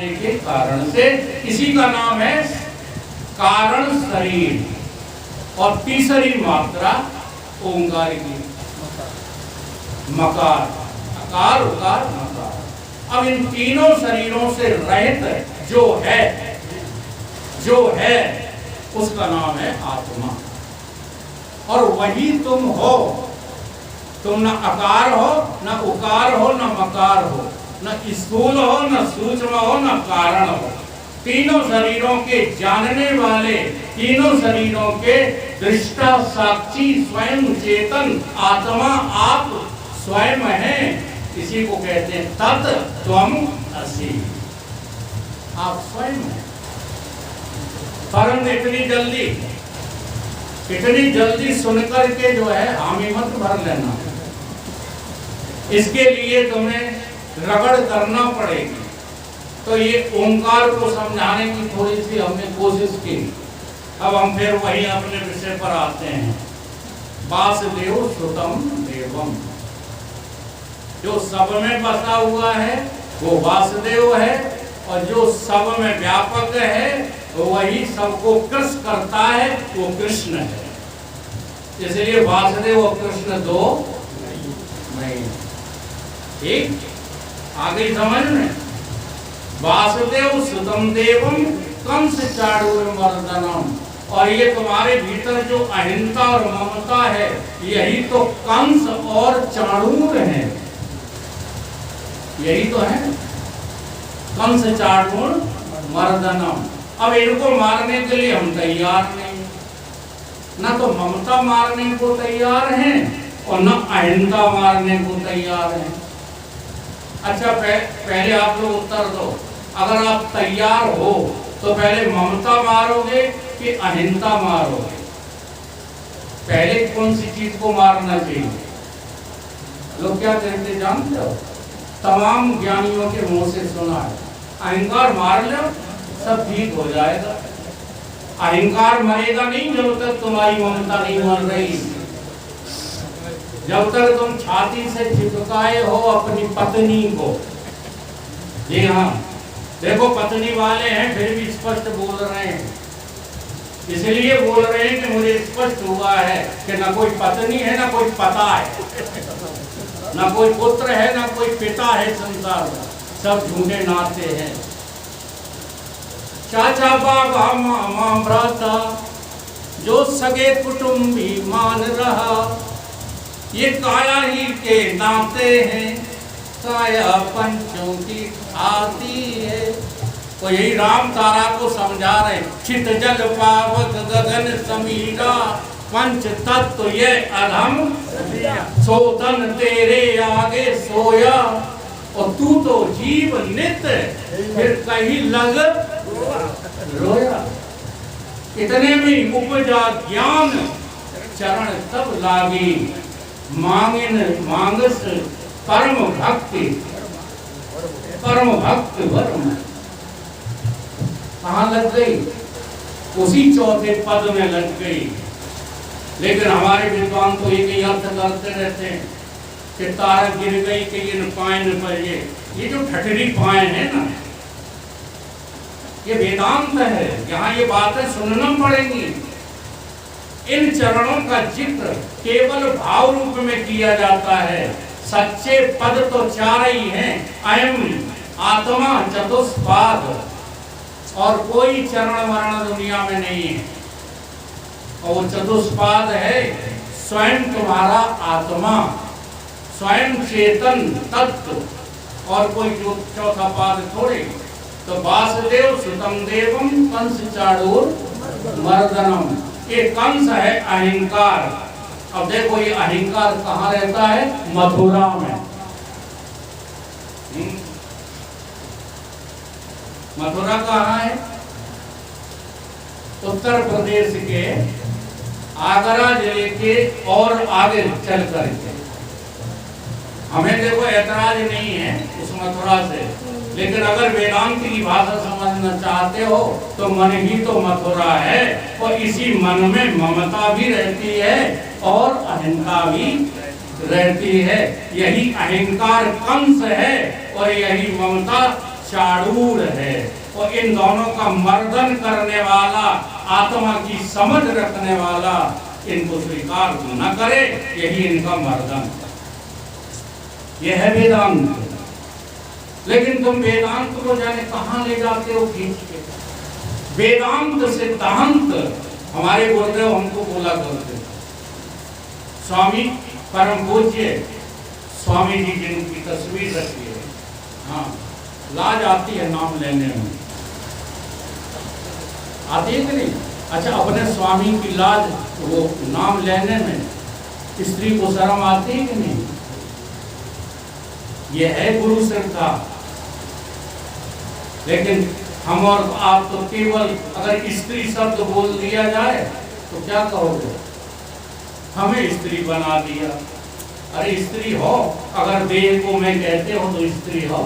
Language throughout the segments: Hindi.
के कारण से, इसी का नाम है कारण शरीर। और तीसरी मात्रा ओंकार की, मकार, अकार उकार मकार। अब इन तीनों शरीरों से रहित जो है उसका नाम है आत्मा। और वही तुम हो। तुम न आकार हो, न उकार हो, न मकार हो, न स्थूल हो, न सूक्ष्म हो, न कारण हो। तीनों शरीरों के जानने वाले, तीनों शरीरों के दृष्टा साक्षी स्वयं चेतन आत्मा आप स्वयं हैं। इसी को कहते हैं तत् त्वम असि। आप स्वयं हैं। परंतु इतनी जल्दी सुनकर के जो है हामी मत भर लेना। इसके लिए तुम्हें रगड़ करना पड़ेगी। तो ये ओंकार को समझाने की थोड़ी सी हमने कोशिश की। अब हम फिर वही अपने विषय पर आते हैं। वासुदेव सुतम देवम, जो सब में बसा हुआ है वो वासुदेव है, और जो सब में व्यापक है वही सबको कृष्ण करता है, वो कृष्ण है। इसलिए वासुदेव और कृष्ण दो नहीं। ठीक, आगे समझ में। वासुदेव सुतम देवम कंस चाणूरमर्दनम। और ये तुम्हारे भीतर जो अहिंसा और ममता है, यही तो कंस और चाणूर है। यही तो है कंस चाणूर मर्दनम। अब इनको मारने के लिए हम तैयार नहीं, ना तो ममता मारने को तैयार हैं और न अहिंसा मारने को तैयार हैं। अच्छा, पहले आप लोग उत्तर दो। अगर आप तैयार हो तो पहले ममता मारोगे कि अहिंसा मारोगे? पहले कौन सी चीज को मारना चाहिए? लोग क्या कहते जानते हो? तमाम ज्ञानियों के मुंह से सुना है, अहंकार मार लो सब ठीक हो जाएगा। अहंकार मरेगा नहीं जब तक तुम्हारी ममता नहीं मर रही। जब तक तुम छाती से चिपकाए हो अपनी पत्नी को। जी हाँ, देखो पत्नी वाले हैं फिर भी स्पष्ट बोल रहे हैं। इसलिए बोल रहे हैं कि मुझे स्पष्ट हुआ है कि ना कोई पत्नी है, ना कोई पता है, ना कोई पुत्र है, ना कोई पिता है संसार में। सब झूठे नाते हैं। चाचा बाबा मामा भ्राता जो सगे कुटुंबी मान रहा, ये काया ही के नाते हैं, काया पंचों की आती है। तो यही राम तारा को समझा रहे। चित जल पावक गगन समीरा, पंच तत्व ये अधम सोतन तेरे आगे सोया। और तू तो जीव नित फिर कहीं लग रोया। इतने में उपजा ज्ञान चरण तब लागी, मांगिन मांगस परम भक्ति, परम भक्त वर्म। कहाँ लग गई? उसी चौथे पद में लग गई। लेकिन हमारे विद्वान तो एक ही अर्थ करते रहते हैं कि तारा गिर गई कि ये पायन पर ये जो ठठरी पायन है ना, ये वेदांत है। यहाँ ये बातें सुनना पड़ेंगी। इन चरणों का जिक्र केवल भाव रूप में किया जाता है। सच्चे पद तो चार ही हैं, अयम आत्मा चतुष्पाद, और कोई चरण वर्ण दुनिया में नहीं है। और वो चतुष्पाद है स्वयं तुम्हारा आत्मा, स्वयं चेतन तत्व, और कोई जो चौथा पाद थोड़े। तो वासुदेव सुतम देवम कंस चाणूर मर्दनम। ये कंस है अहंकार। अब देखो ये अहंकार कहाँ रहता है? मथुरा में। मथुरा कहाँ है? उत्तर प्रदेश के आगरा जिले के और आगे चल करके। हमें देखो ऐतराज नहीं है उस मथुरा से, लेकिन अगर वेदांत की भाषा समझना चाहते हो तो मन ही तो मथुरा है। और इसी मन में ममता भी रहती है और अहंता भी रहती है। यही अहंकार कंस है और यही ममता चाड़ूर है, और इन दोनों का मर्दन करने वाला, आत्मा की समझ रखने वाला इनको स्वीकार न करे, यही इनका मर्दन। यह है वेदांत। लेकिन तुम वेदांत को जाने कहां ले जाते हो खींच के। वेदांत सिद्धांत हमारे गुरुदेव हमको बोला करते, स्वामी परम पूज्य स्वामी जी जिनकी तस्वीर रखी है, हाँ लाज आती है नाम लेने में, आती है कि नहीं? अच्छा, अपने स्वामी की लाज वो नाम लेने में स्त्री को शर्म आती है कि नहीं? ये है गुरु श्रद्धा। लेकिन हम और आप तो केवल अगर स्त्री शब्द बोल दिया जाए तो क्या कहोगे? हमें स्त्री बना दिया। अरे स्त्री हो, अगर देह को मैं कहते हो तो स्त्री हो,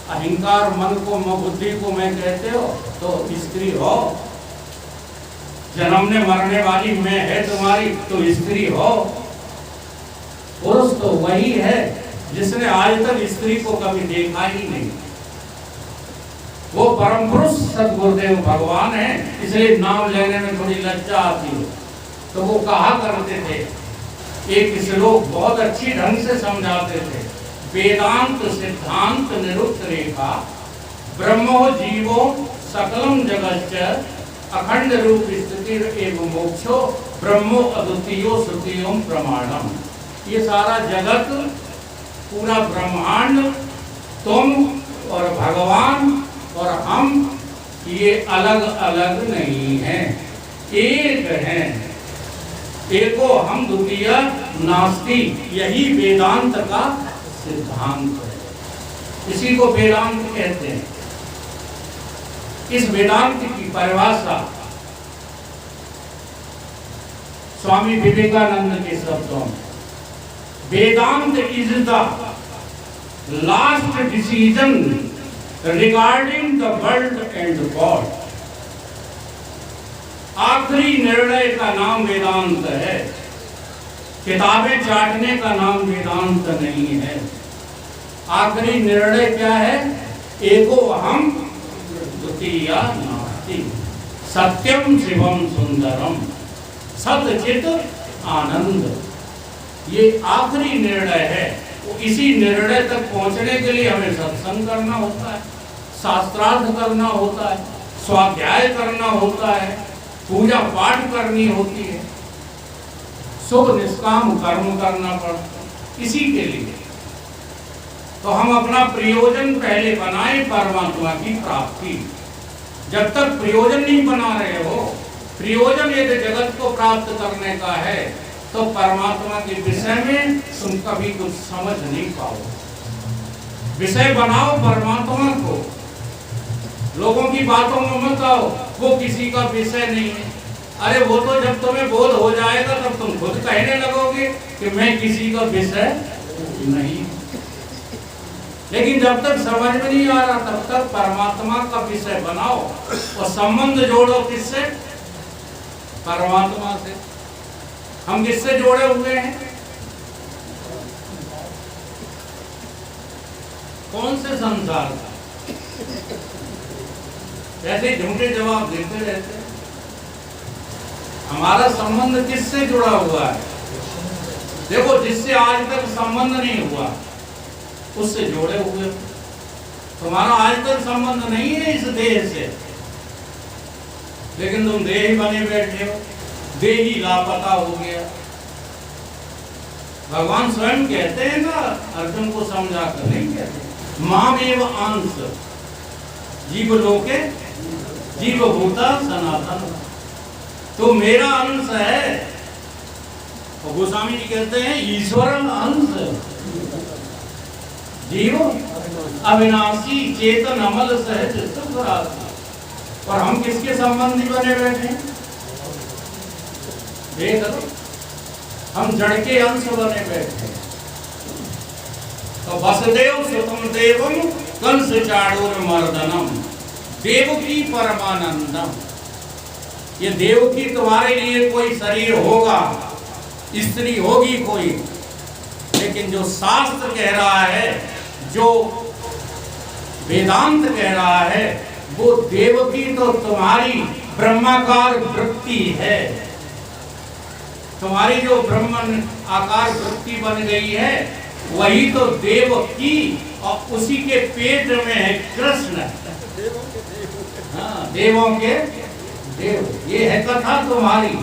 अहंकार मन को बुद्धि को मैं कहते हो तो स्त्री हो, जन्मने मरने वाली मैं है तुम्हारी तो स्त्री हो। पुरुष तो वही है जिसने आज तक स्त्री को कभी देखा ही नहीं। वो परम पुरुष सदगुरुदेव भगवान है, इसलिए नाम लेने में थोड़ी लज्जा आती है। तो वो कहा करते थे, एक श्लोक बहुत अच्छी ढंग से समझाते थे, वेदांत सिद्धांत निरुक्त रेखा ब्रह्मो जीवो सकलम जगच्च अखंड रूप स्थिति एवं मोक्षो ब्रह्मो अद्वितीयो श्रुतियों प्रमाणम। ये सारा जगत, पूरा ब्रह्मांड, तुम और भगवान और हम, ये अलग अलग नहीं हैं, एक हैं। एको हम द्वितीय नास्ति, यही वेदांत का सिद्धांत है। इसी को वेदांत कहते हैं। इस वेदांत की परिभाषा स्वामी विवेकानंद के शब्दों में, Vedanta is the last decision regarding the world and God. आखिरी निर्णय का नाम वेदांत है। किताबें चाटने का नाम वेदांत नहीं है। आखिरी निर्णय क्या है? एको अहम द्वितीय नास्ति, सत्यम शिवम सुंदरम, सत चित आनंद। ये आखिरी निर्णय है। इसी निर्णय तक पहुंचने के लिए हमें सत्संग करना होता है, शास्त्रार्थ करना होता है, स्वाध्याय करना होता है, पूजा पाठ करनी होती है, शुभ निष्काम कर्म करना पड़ता है। इसी के लिए तो हम अपना प्रयोजन पहले बनाए, परमात्मा की प्राप्ति। जब तक प्रयोजन नहीं बना रहे हो, प्रयोजन यदि जगत को प्राप्त करने का है तो परमात्मा के विषय में तुम कभी कुछ समझ नहीं पाओ। विषय बनाओ परमात्मा को, लोगों की बातों में मत आओ, वो किसी का विषय नहीं है। अरे वो तो जब तुम्हें बोध हो जाएगा तब तुम खुद कहने लगोगे कि मैं किसी का विषय नहीं। लेकिन जब तक समझ में नहीं आ रहा तब तक परमात्मा का विषय बनाओ और संबंध जोड़ो। किससे? परमात्मा से। हम किससे जोड़े हुए हैं? कौन से संसार का? ऐसे झूठे जवाब देते रहते हैं। हमारा संबंध किससे जुड़ा हुआ है? देखो, जिससे आज तक संबंध नहीं हुआ उससे जोड़े हुए। तुम्हारा आज तक संबंध नहीं है इस देह से, लेकिन तुम देह ही बने बैठे हो, देह ही लापता हो गया। भगवान स्वयं कहते हैं ना, अर्जुन को समझा कर नहीं कहते, मामेव अंश जीव लोके जीव भूता सनातन, तो मेरा अंश है। और गोस्वामी जी कहते हैं ईश्वर अंश जीव अविनाशी चेतन अमल सहज सुख राशि। और हम किसके संबंधी बने बैठे हैं? देख लो, हम जड़ के अंश बने बैठे। तो वसुदेव सुतम देवम कंस चाणूर मर्दनम देवकी परमानंदम। ये देवकी तुम्हारे लिए कोई शरीर होगा, स्त्री होगी कोई, लेकिन जो शास्त्र कह रहा है, जो वेदांत कह रहा है वो देवकी तो तुम्हारी ब्रह्माकार वृत्ति है, तुम्हारी जो ब्रह्मन आकार वृत्ति बन गई है वही तो देव की, और उसी के पेट में है कृष्ण। हाँ, देवों के देव, ये है कथा तुम्हारी।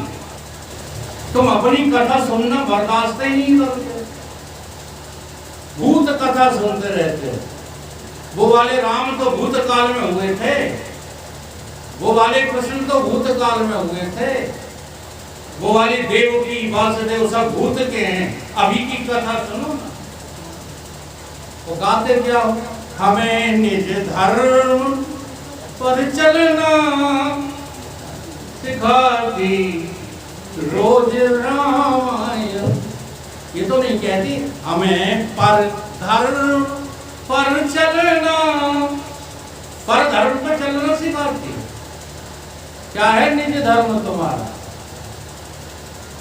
तुम अपनी कथा सुनना बर्दाश्त ही नहीं करते, भूत कथा सुनते रहते हो। वो वाले राम तो भूतकाल में हुए थे, वो वाले कृष्ण तो भूतकाल में हुए थे, वो वाली देवकी वासुदेव सब भूत के हैं। अभी की कथा सुनो ना, वो गाते क्या हो, हमें निज धर्म पर चलना सिखाती रोज रामायण। ये तो नहीं कहती हमें पर धर्म पर चलना, पर धर्म पर चलना सिखाती। क्या है निज धर्म तुम्हारा?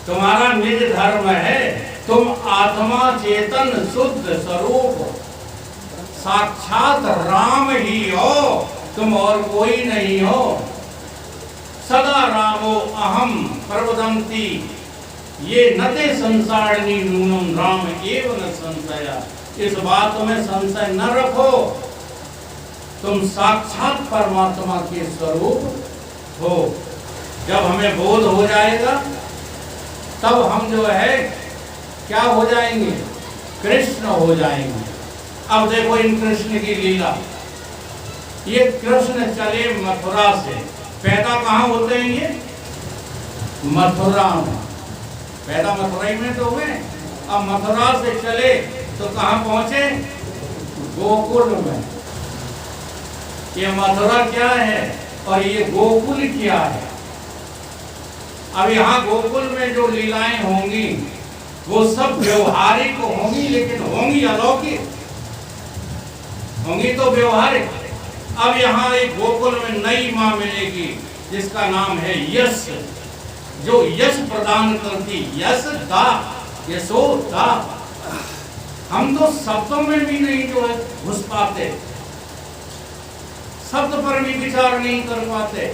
तुम्हारा निज धर्म है तुम आत्मा चेतन शुद्ध स्वरूप साक्षात राम ही हो, तुम और कोई नहीं हो। सदा रामो अहम प्रवदंती ये नते संसारिणी नूनम राम एव न संशया। इस बात में संशय न रखो, तुम साक्षात परमात्मा के स्वरूप हो। जब हमें बोध हो जाएगा तब हम जो है क्या हो जाएंगे? कृष्ण हो जाएंगे। अब देखो इन कृष्ण की लीला, ये कृष्ण चले मथुरा से, पैदा कहाँ होते हैं ये? मथुरा में, पैदा मथुरा में तो हुए। अब मथुरा से चले तो कहाँ पहुंचे? गोकुल में। ये मथुरा क्या है और ये गोकुल क्या है? अब यहाँ गोकुल में जो लीलाएं होंगी वो सब व्यवहारिक होंगी, लेकिन होंगी अलौकिक, होंगी तो व्यवहारिक। अब यहाँ एक गोकुल में नई माँ मिलेगी जिसका नाम है यश, जो यश प्रदान करती, यश दा, यशो दा। हम तो शब्दों में भी नहीं जो है घुस पाते, शब्द पर भी विचार नहीं कर पाते।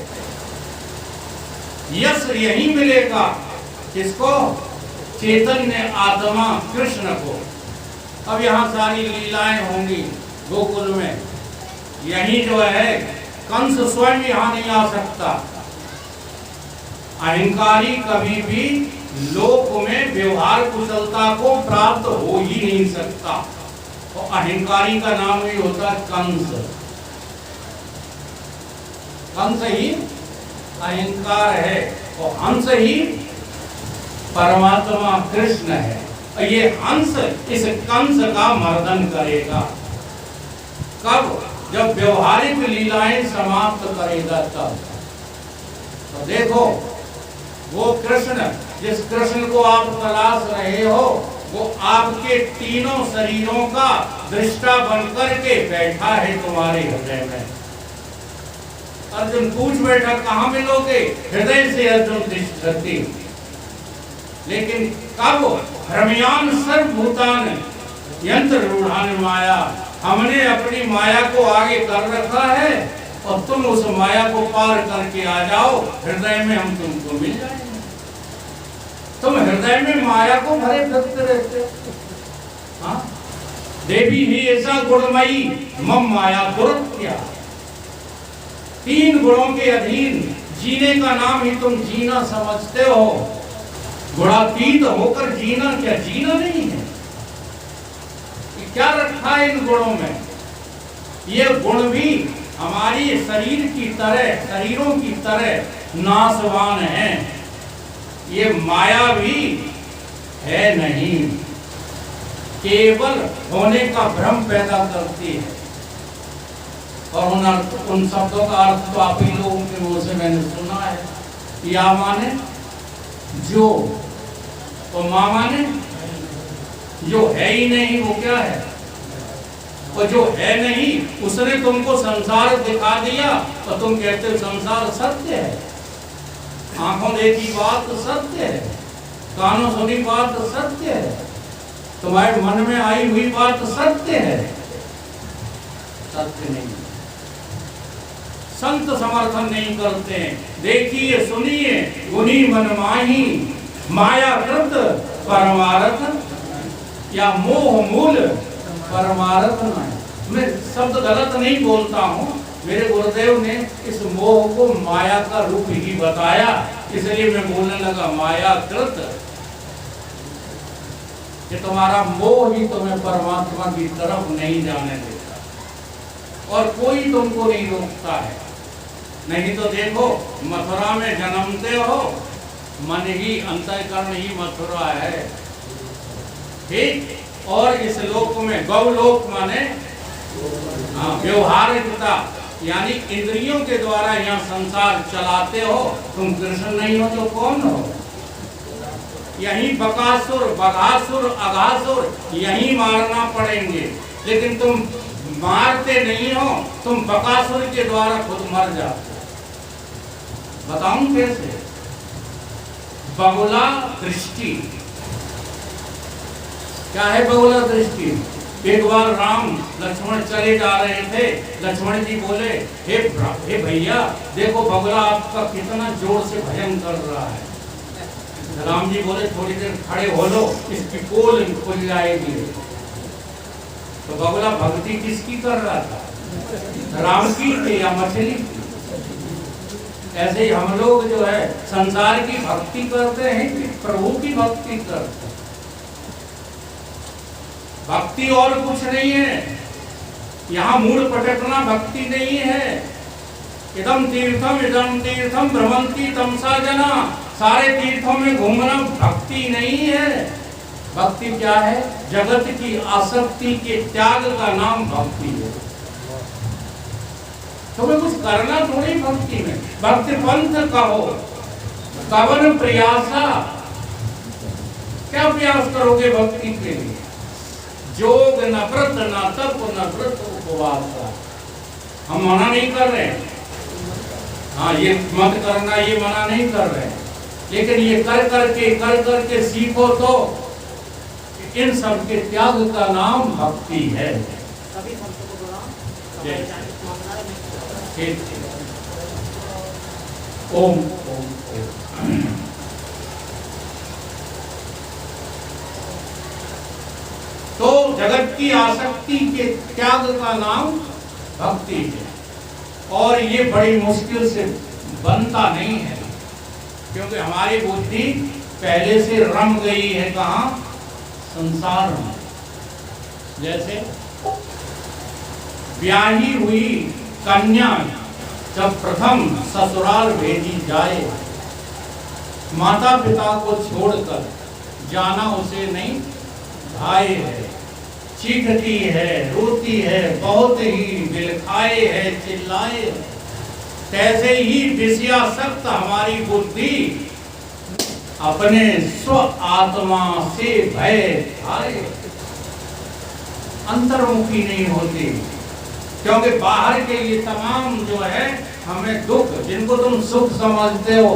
यश यही मिलेगा किसको? चैतन्य आत्मा कृष्ण को। अब यहाँ सारी लीलाएं होंगी गोकुल में। यही जो है कंस स्वयं यहाँ नहीं आ सकता। अहंकारी कभी भी लोक में व्यवहार कुशलता को प्राप्त हो ही नहीं सकता। तो अहंकारी का नाम ही होता है कंस। कंस ही अहंकार है और हंस ही परमात्मा कृष्ण है। और ये हंस इस कंस का मर्दन करेगा कब? जब व्यवहारिक लीलाएं समाप्त करेगा तब। तो देखो वो कृष्ण, जिस कृष्ण को आप तलाश रहे हो, वो आपके तीनों शरीरों का दृष्टा बनकर के बैठा है तुम्हारे हृदय में। अर्जुन पूछ बैठा कहाँ मिलोगे? हृदय से अर्जुन तिष्ठति। लेकिन कब? भ्रमयान सर्वभूतान यंत्र रूढ़ान माया। हमने अपनी माया को आगे कर रखा है और तुम उस माया को पार करके आ जाओ, हृदय में हम तुमको मिल जाएंगे। तुम हृदय में माया को भरे फिरते रहते हो। हाँ, देवी ही ऐसा गुणमयी मम माया दुरत्या। तीन गुणों के अधीन जीने का नाम ही तुम जीना समझते हो। गुणातीत होकर जीना क्या जीना नहीं है? क्या रखा है इन गुणों में? ये गुण भी हमारी शरीर की तरह, शरीरों की तरह नाशवान हैं। ये माया भी है नहीं, केवल होने का भ्रम पैदा करती है। और उन शब्दों का अर्थ तो आप ही लोगों के मुंह से मैंने सुना है। या माने जो, तो माँ माने जो है ही नहीं, वो क्या है? और जो है नहीं उसने तुमको संसार दिखा दिया और तुम कहते हो संसार सत्य है। आंखों देखी बात तो सत्य है, कानों सुनी बात तो सत्य है, तुम्हारे मन में आई हुई बात तो सत्य है। सत्य नहीं। संत समर्थन नहीं करते हैं। देखिए सुनिए गुनी मन माही, माया कृत परमारथ या मोह मूल परमारथ नहीं। मैं शब्द गलत नहीं बोलता हूँ, मेरे गुरुदेव ने इस मोह को माया का रूप ही बताया, इसलिए मैं बोलने लगा माया कृत, कि तुम्हारा मोह ही तुम्हें परमात्मा की तरफ नहीं जाने देता और कोई तुमको नहीं रोकता है। नहीं तो देखो मथुरा में जन्मते हो, मन ही अंतःकरण ही मथुरा है, ठीक। और इस लोक में गौलोक माने व्यवहारिकता, यानी इंद्रियों के द्वारा यहाँ संसार चलाते हो। तुम कृष्ण नहीं हो तो कौन हो? यही बकासुर, बघासुर, अघासुर यही मारना पड़ेंगे, लेकिन तुम मारते नहीं हो, तुम बकासुर के द्वारा खुद मर जाते। बताऊं कैसे? बहुला दृष्टि। क्या है बहुला दृष्टि? एक बार राम लक्ष्मण चले जा रहे थे, लक्ष्मण जी बोले हे भैया देखो बगुला आपका कितना जोर से भजन कर रहा है। राम जी बोले थोड़ी देर खड़े हो लो, इसकी पोल खुल जाएगी। तो बगुला भक्ति किसकी कर रहा था? राम की थी या मछली की? ऐसे ही हम लोग जो है संसार की भक्ति करते हैं कि प्रभु की भक्ति करते हैं। भक्ति और कुछ नहीं है, यहाँ मूड पटकना भक्ति नहीं है। इदम तीर्थम भ्रमंती तमसा जना, सारे तीर्थों में घूमना भक्ति नहीं है। भक्ति क्या है? जगत की आसक्ति के त्याग का नाम भक्ति है। तुम्हें कुछ करना थोड़ी भक्ति में। भक्ति पंथ कहो कवन प्रयासा, क्या प्रयास करोगे भक्ति के लिए? योग न व्रत न तप न व्रत उपवास। हम मना नहीं कर रहे, हाँ ये मत करना ये मना नहीं कर रहे, लेकिन ये कर करके सीखो तो इन सब के त्याग का नाम भक्ति है। ओम ओम ओम। तो जगत की आसक्ति के त्याग का नाम भक्ति है, और ये बड़ी मुश्किल से बनता नहीं है, क्योंकि हमारी बुद्धि पहले से रम गई है कहाँ? संसार में। जैसे ब्याही हुई कन्या जब प्रथम ससुराल भेजी जाए, माता पिता को छोड़कर जाना उसे नहीं भाई है, चीखती है, रोती है, बहुत ही बिलखाए है, चिल्लाए। तैसे ही विषयासक्त हमारी बुद्धि अपने स्व आत्मा से भय खाए, अंतर्मुखी नहीं होती, क्योंकि बाहर के ये तमाम जो है हमें दुख, जिनको तुम सुख समझते हो,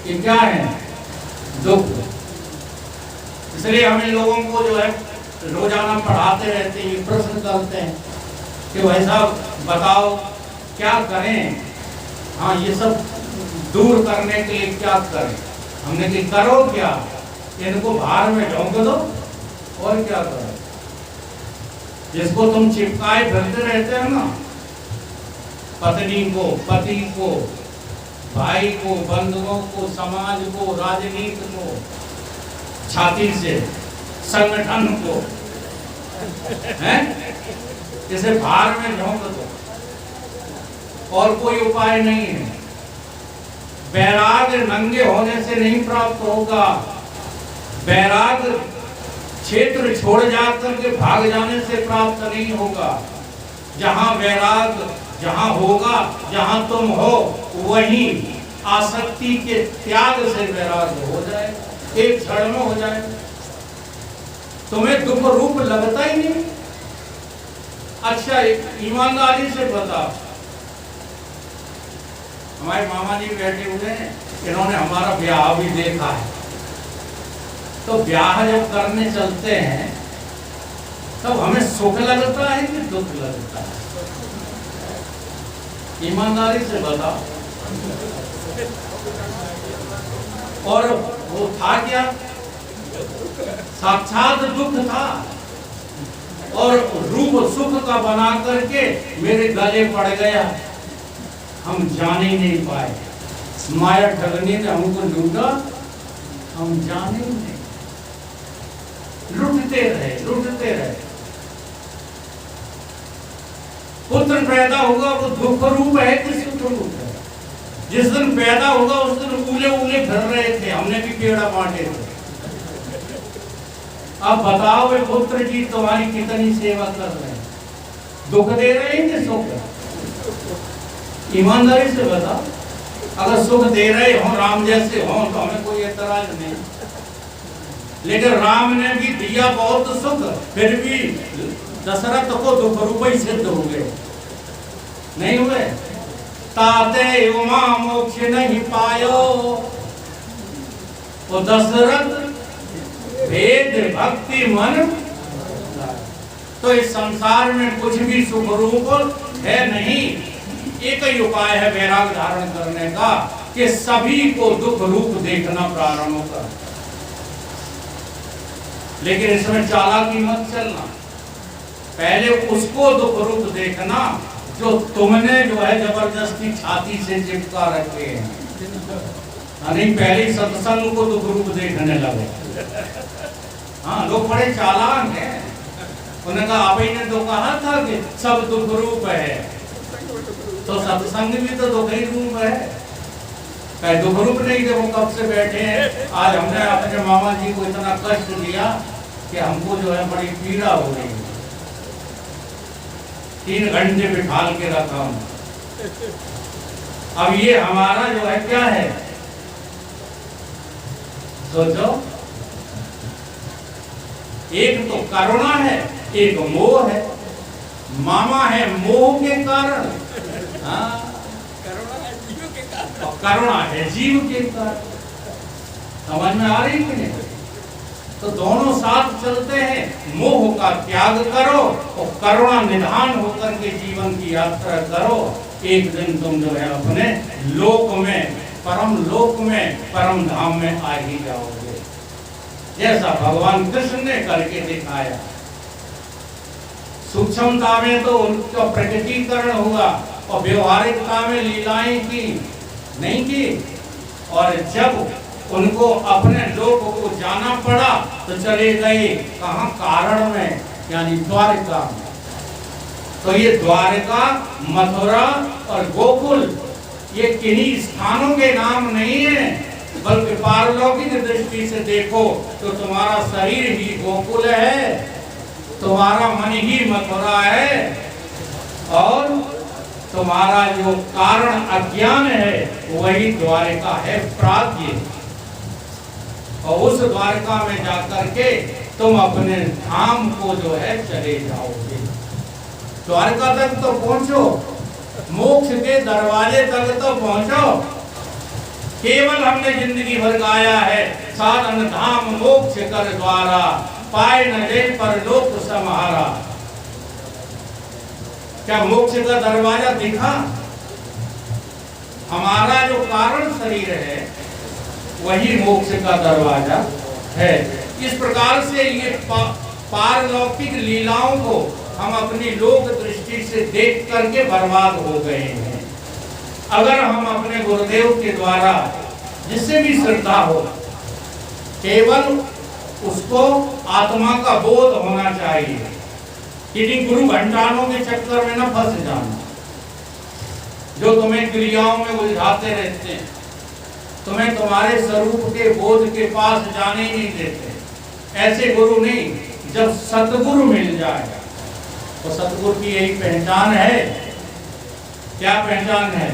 ये क्या है? दुख। इसलिए हम इन लोगों को जो है रोजाना पढ़ाते रहते हैं, प्रश्न करते हैं कि वैसा बताओ क्या करें, हाँ ये सब दूर करने के लिए क्या करें। हमने कि करो क्या, इनको बाहर में झोंक दो और क्या करो। जिसको तुम चिपकाए फिरते रहते हो ना, पत्नी को, पति को, भाई को, बंधुओं को, समाज को, राजनीति को, छाती से संगठन को, हैं? इसे बाहर में झोंक दो, और कोई उपाय नहीं है। वैराग नंगे होने से नहीं प्राप्त होगा, वैराग क्षेत्र छोड़ जाकर के भाग जाने से प्राप्त नहीं होगा। जहां वैराग जहां होगा, जहां तुम हो, वहीं आसक्ति के त्याग से वैराग हो जाए, एक क्षण में हो जाए। तुम्हें दुख रूप लगता ही नहीं। अच्छा ईमानदारी से बता, हमारे मामा जी बैठे हुए हैं, इन्होंने हमारा ब्याह भी देखा है। तो ब्याह जब करने चलते हैं तब हमें सुख लगता है कि दुख लगता है? ईमानदारी से बताओ। और वो था क्या? साक्षात दुख था और रूप सुख का बना करके मेरे गले पड़ गया, हम जाने ही नहीं पाए। माया ठगनी ने हमको लूटा, हम जाने ही नहीं, लुटते रहे। पुत्र पैदा होगा वो दुख रूप है कि सुख रूप है? जिस दिन पैदा होगा उस दिन उले फिर रहे थे, हमने भी पेड़ा बांटे थे। अब बताओ वे पुत्र जी तुम्हारी कितनी सेवा कर रहे हैं, दुख दे रहे हैं कि सुख? ईमानदारी से बताओ। अगर सुख दे रहे हो राम जैसे हो तो हमें कोई एतराज नहीं, लेकिन राम ने भी दिया बहुत सुख, फिर भी दशरथ को दुख रूप ही सिद्ध हो गए, नहीं हुए? ताते उमा मोक्ष नहीं पायो, तो दशरथ वेद भक्ति मन। तो इस संसार में कुछ भी सुख रूप है नहीं। एक ही उपाय है वैराग धारण करने का कि सभी को दुख रूप देखना प्रारंभ कर। लेकिन इसमें चालाकी मत चलना, पहले उसको दुख रूप देखना जो तुमने जो है जबरदस्ती छाती से चिपका रखे हैं। नहीं, पहले सत्संग को दुख रूप देखने लगे। हाँ, लोग बड़े चालाक हैं। उन्होंने कहा आप ही ने तो कहा था कि सब दुख रूप है, तो सत्संग भी तो दुख ही रूप है। कहीं दुख रूप नहीं थे, वो कब से बैठे हैं। आज हमने अपने मामा जी को इतना कष्ट दिया कि हमको जो है बड़ी पीड़ा हो रही है। 3 घंटे बिठाल के रखा हूं। अब ये हमारा जो है क्या है, सोचो। एक तो करुणा है, एक मोह है। मामा है मोह के कारण, करुणा है जीव के कारण। समझ में आ रही कि नहीं? तो दोनों साथ चलते हैं। मोह का त्याग करो और करुणा निधान होकर के जीवन की यात्रा करो। एक दिन तुम जो है अपने लोक में, परम धाम में आ ही जाओगे, जैसा भगवान कृष्ण ने करके दिखाया। सूक्ष्मता में तो उनका प्रकटीकरण हुआ और व्यवहारिकता में लीलाएं की नहीं की। और जब उनको अपने लोक को जाना पड़ा तो चले गए कहां? कारण में, यानी द्वारका में। तो ये द्वारका, मथुरा और गोकुल ये किन्हीं स्थानों के नाम नहीं है, बल्कि पारलौकिक दृष्टि से देखो तो तुम्हारा शरीर ही गोकुल है, तुम्हारा मन ही मथुरा है, और तुम्हारा जो कारण अज्ञान है वही द्वारका है, प्राज्ञ। और उस द्वारका में जाकर के तुम अपने धाम को जो है चले जाओगे। द्वारका तक तो पहुंचो, मोक्ष के दरवाजे तक तो पहुंचो। केवल हमने जिंदगी भर गाया है, साधन धाम मोक्ष कर द्वारा, पाए न दे पर लोक समारा। क्या मोक्ष का दरवाजा दिखा? हमारा जो कारण शरीर है वही मोक्ष का दरवाजा है। इस प्रकार से ये पारलौकिक लीलाओं को हम अपनी लोक दृष्टि से देख करके बर्बाद हो गए हैं। अगर हम अपने गुरुदेव के द्वारा जिससे भी श्रद्धा हो, केवल उसको आत्मा का बोध होना चाहिए, किन्हीं गुरु घंटानों के चक्कर में न फंस जाना, जो तुम्हें क्रियाओं में उलझाते रहते हैं, तुम्हें तुम्हारे स्वरूप के बोध के पास जाने ही नहीं देते। ऐसे गुरु नहीं। जब सतगुरु मिल जाए तो सतगुरु की यही पहचान है। क्या पहचान है?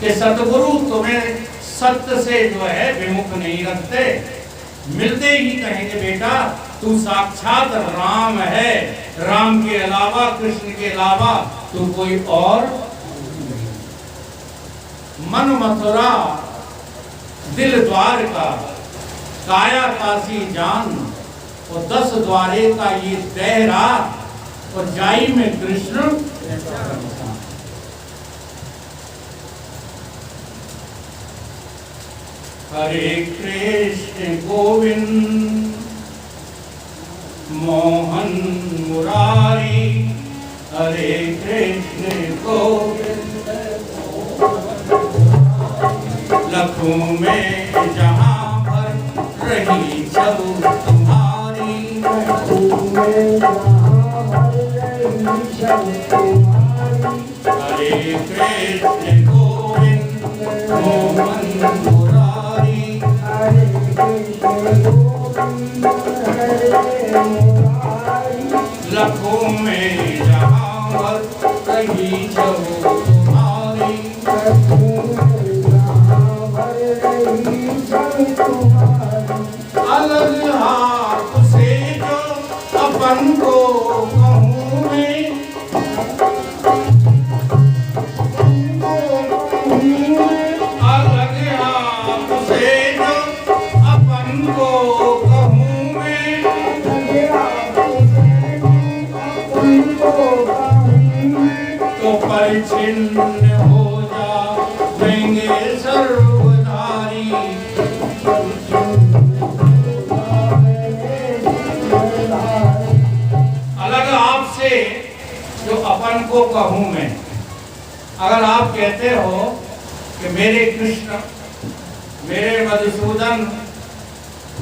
कि सतगुरु तुम्हें सत्य से जो है विमुख नहीं रखते। मिलते ही कहेंगे बेटा तू साक्षात राम है, राम के अलावा, कृष्ण के अलावा तू कोई और नहीं। मन मथुरा दिल द्वारका, काया काशी जान, और 10 द्वारे का ये दहरा, और जाई में कृष्ण। हरे कृष्ण गोविंद मोहन मुरारी, हरे कृष्ण गोविंद। लखों में जहाँ भर रही सब तुम्हारी, लखों में जहाँ भर रही सब तुम्हारी। हरे कृष्ण गोविंद मोहन मुरारी, हरे कृष्ण गोविंद हरे मुरारी। लखों में जहाँ भर रही सब तुम्हारी, लखों में जहाँ भर रही सब तुम्हारी। अलग हाथ से जो अपन को कहूँ मैं, अलग हाथ से जो अपन को कहूँ मैं, तो परिचिन्न हो जाएंगे सर्वधारी। अलग आपसे जो अपन को कहूँ मैं, अगर आप कहते हो कि मेरे कृष्ण, मेरे मधुसूदन,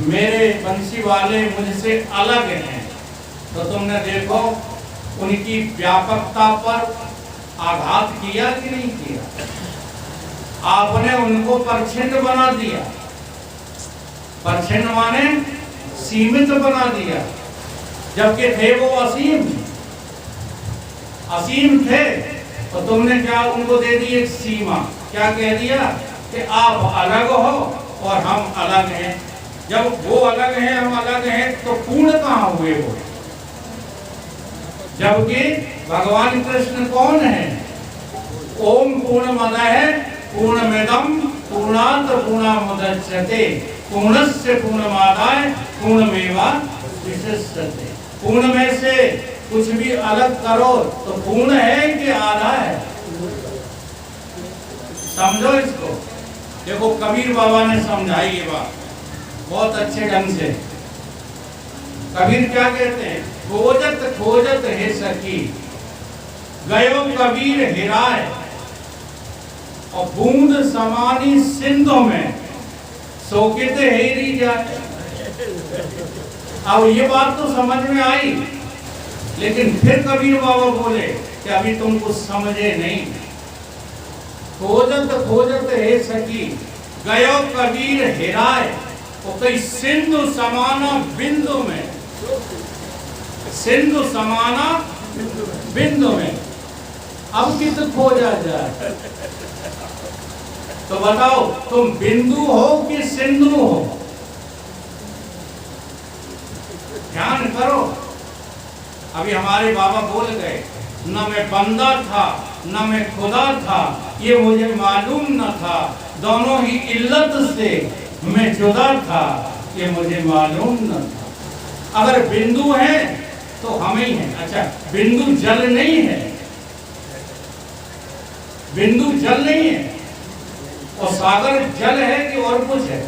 मेरे बंसी वाले मुझसे अलग हैं, तो तुमने देखो उनकी व्यापकता पर आघात किया कि नहीं किया? आपने उनको परछिन्न बना दिया। परछिन्न माने सीमित बना दिया, जबकि थे वो असीम, असीम थे। तो तुमने क्या उनको दे दी एक सीमा, क्या कह दिया कि आप अलग हो और हम अलग हैं। जब वो अलग हैं हम अलग हैं, तो पूर्ण कहाँ हुए वो? जबकि भगवान कृष्ण कौन है? ओम पूर्णमदः पूर्णमिदं पूर्णात् पूर्णमुदच्यते पूर्णस्य पूर्णमादाय पूर्णमेवावशिष्यते। पूर्ण में से कुछ भी अलग करो तो पूर्ण है कि आधा है? समझो इसको। देखो कबीर बाबा ने समझाई ये बात बहुत अच्छे ढंग से। कबीर क्या कहते हैं? खोजत खोजत है सखी गयो कबीर हिराए, और बूंद समानी सिंधु में सोकित हेरी जाए। अब ये बात तो समझ में आई, लेकिन फिर कबीर बाबा बोले कि अभी तुम कुछ समझे नहीं। खोजत खोजत है सखी गयो कबीर हिराए, और कई सिंधु समाना बिंदु में, सिंधु समाना बिंदु में। अब कित खोजा जाए? तो बताओ तुम बिंदु हो कि सिंधु हो? ध्यान करो। अभी हमारे बाबा बोल गए, न मैं बंदा था न मैं खुदा था, ये मुझे मालूम न था, दोनों ही इल्लत से मैं जुदा था, ये मुझे मालूम न था। अगर बिंदु है तो हम ही हैं। अच्छा, बिंदु जल नहीं है, बिंदु जल नहीं है, और सागर जल है कि और कुछ है?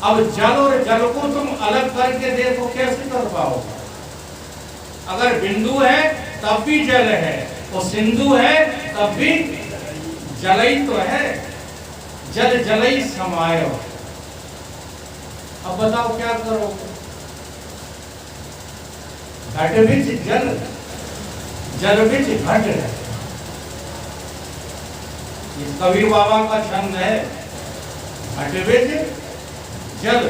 अब जल और जल को तुम अलग करके देखो, कैसे कर पाओगे? अगर बिंदु है तब भी जल है, और सिंधु है तब भी जल ही तो है। जल जल ही समायो। अब बताओ क्या करोगे? घट बिच जल, जल बिच घट है। कबीर बाबा का छंद है, घट बिच जल,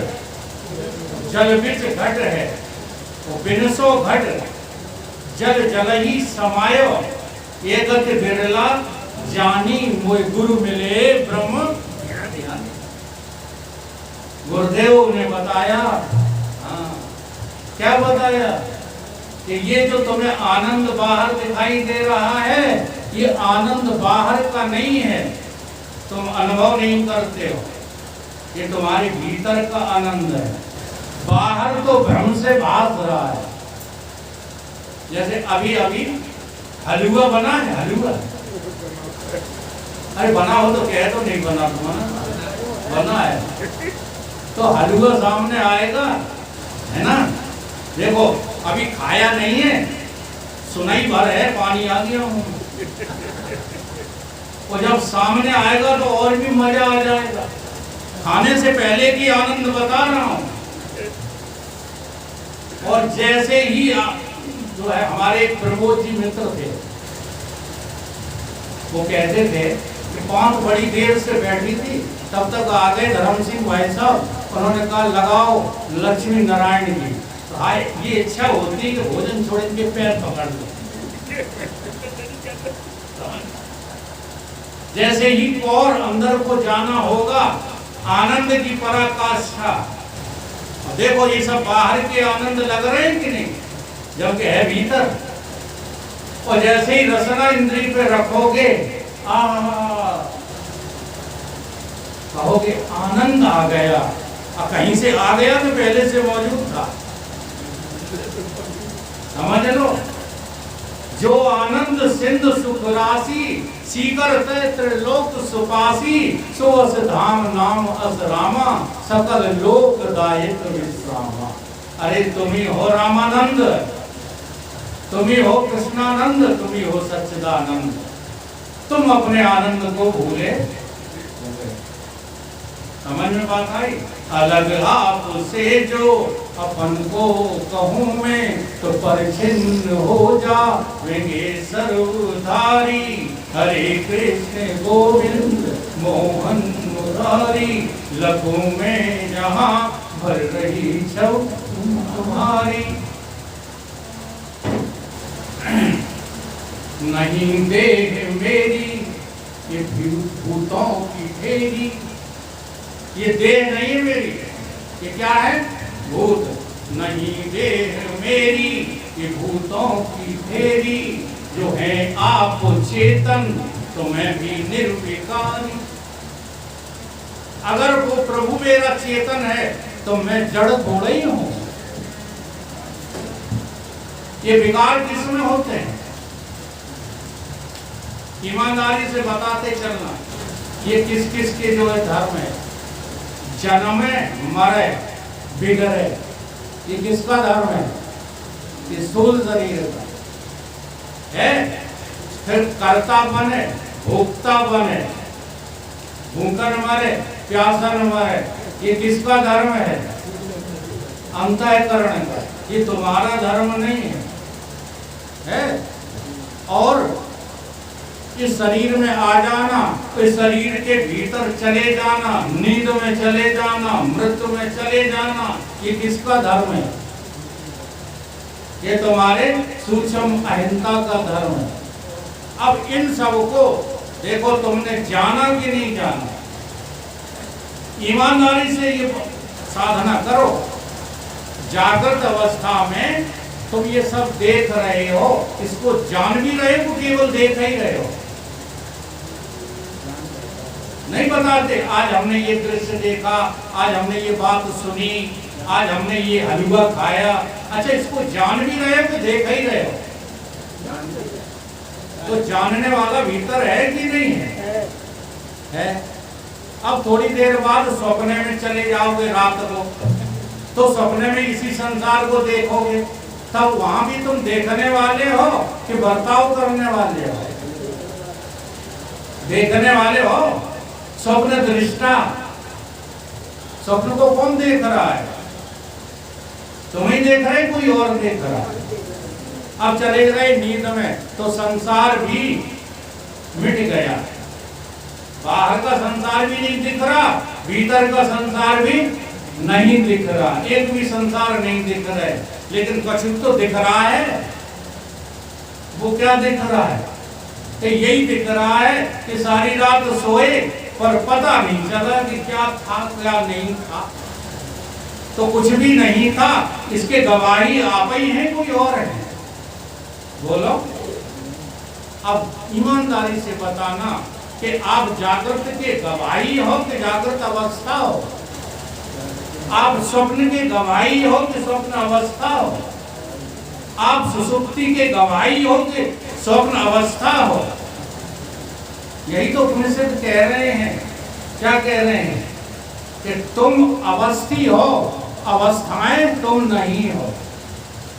जल बिच घट है, वो बिनसो घट जल जल ही समायो, एक बिरला जानी मोय गुरु मिले ब्रह्म। गुरुदेव ने बताया, हाँ क्या बताया? कि ये जो तुम्हें आनंद बाहर दिखाई दे रहा है, ये आनंद बाहर का नहीं है, तुम अनुभव नहीं करते हो, ये तुम्हारे भीतर का आनंद है। बाहर तो भ्रम से भास रहा है। जैसे अभी अभी हलवा बना है, हलवा, अरे बना हो तो कह तो नहीं बना तुम्हारा, बना है तो हलवा सामने आएगा, है ना। देखो अभी खाया नहीं है, सुनाई भर है, पानी आ गया हूँ। और जब सामने आएगा तो और भी मजा आ जाएगा। खाने से पहले की आनंद बता रहा हूँ। और जैसे ही जो है हमारे एक प्रमोद जी मित्र थे, वो कहते थे कि पांच बड़ी देर से बैठी थी, तब तक आ गए धर्म सिंह भाई साहब, उन्होंने कहा लगाओ लक्ष्मी नारायण जी। तो हाँ ये इच्छा होती है कि भोजन छोड़ के पैर पकड़ लो। जैसे ही और अंदर को जाना होगा, आनंद की पराकाष्ठा। देखो ये सब बाहर के आनंद लग रहे हैं कि नहीं, जबकि है भीतर। और जैसे ही रसना इंद्री पे रखोगे, कहोगे आनंद आ गया। कहीं से आ गया तो पहले से मौजूद था, समझ लो। जो आनंद सिंधु सुख राशि, सीकर त्रिलोक सुपासी, सो अस धाम नाम अस रामा, सकल लोक दायित्व विश्रामा। अरे तुम ही हो रामानंद, तुम ही हो कृष्णानंद, तुम ही हो सच्चिदानंद। तुम अपने आनंद को भूले, समझ में बात आई। अलग आपसे जो अपन को कहूँ मैं, तो परिचिन्न हो जा वेंगे सर्वधारी। हरे कृष्ण गोविंद मोहन मुरारी, लघु में जहाँ भर रही छौ तुम्हारी। नहीं देह मेरी ये भूतों की ढेरी। ये देह नहीं है मेरी, ये क्या है? भूत। नहीं देह मेरी ये भूतों की ढेरी, जो है आप चेतन तो मैं भी निर्विकारी। अगर वो प्रभु मेरा चेतन है तो मैं जड़ थोड़ा ही हूं। ये विकार किसमें होते हैं? ईमानदारी से बताते चलना, ये किस किस के जो है धर्म है। जन्मे मरे बिगड़े, ये किसका धर्म है? ये स्थूल शरीर का है। फिर कर्ता बने, भोक्ता बने, भूखन मरे, प्यासन मरे, ये किसका धर्म है? अंतःकरण का। ये तुम्हारा धर्म नहीं है। और इस शरीर में आ जाना, इस शरीर के भीतर चले जाना, नींद में चले जाना, मृत्यु में चले जाना, ये किसका धर्म है? ये तुम्हारे सूक्ष्म अहंता का धर्म है। अब इन सब को देखो, तुमने जाना कि नहीं जाना। ईमानदारी से ये साधना करो। जागृत अवस्था में तुम ये सब देख रहे हो, इसको जान भी रहे हो, केवल देख ही रहे हो। नहीं बताते आज हमने ये दृश्य देखा, आज हमने ये बात सुनी, आज हमने ये हलवा खाया। अच्छा, इसको जान भी रहे हो कि देख ही रहे हो? तो जानने वाला भीतर है कि नहीं है? है। अब थोड़ी देर बाद सपने में चले जाओगे रात को, तो सपने में इसी संसार को देखोगे, तब वहां भी तुम देखने वाले हो कि बर्ताव करने वाले हो? देखने वाले हो। स्वप्न दृष्टा, स्वप्न को कौन देख रहा है? तुम ही देख रहे, कोई और देख रहा है? अब चले गए नींद में तो संसार भी मिट गया। बाहर का संसार भी नहीं दिख रहा, भीतर का संसार भी नहीं दिख रहा। एक भी संसार नहीं दिख रहा है, लेकिन कुछ तो दिख रहा है। वो क्या दिख रहा है? तो यही दिख रहा है कि सारी रात सोए पर पता नहीं चला कि क्या था क्या नहीं था। तो कुछ भी नहीं था, इसके गवाही आप ही हैं, कोई और है? बोलो। अब ईमानदारी से बताना कि आप जागृत के गवाही हो कि जागृत अवस्था हो? आप स्वप्न के गवाही हो कि स्वप्न अवस्था हो? आप सुसुप्ति के गवाही हो कि स्वप्न अवस्था हो? यही तो उपनिषद कह रहे हैं। क्या कह रहे हैं? कि तुम अवस्थी हो, अवस्थाएं तुम नहीं हो।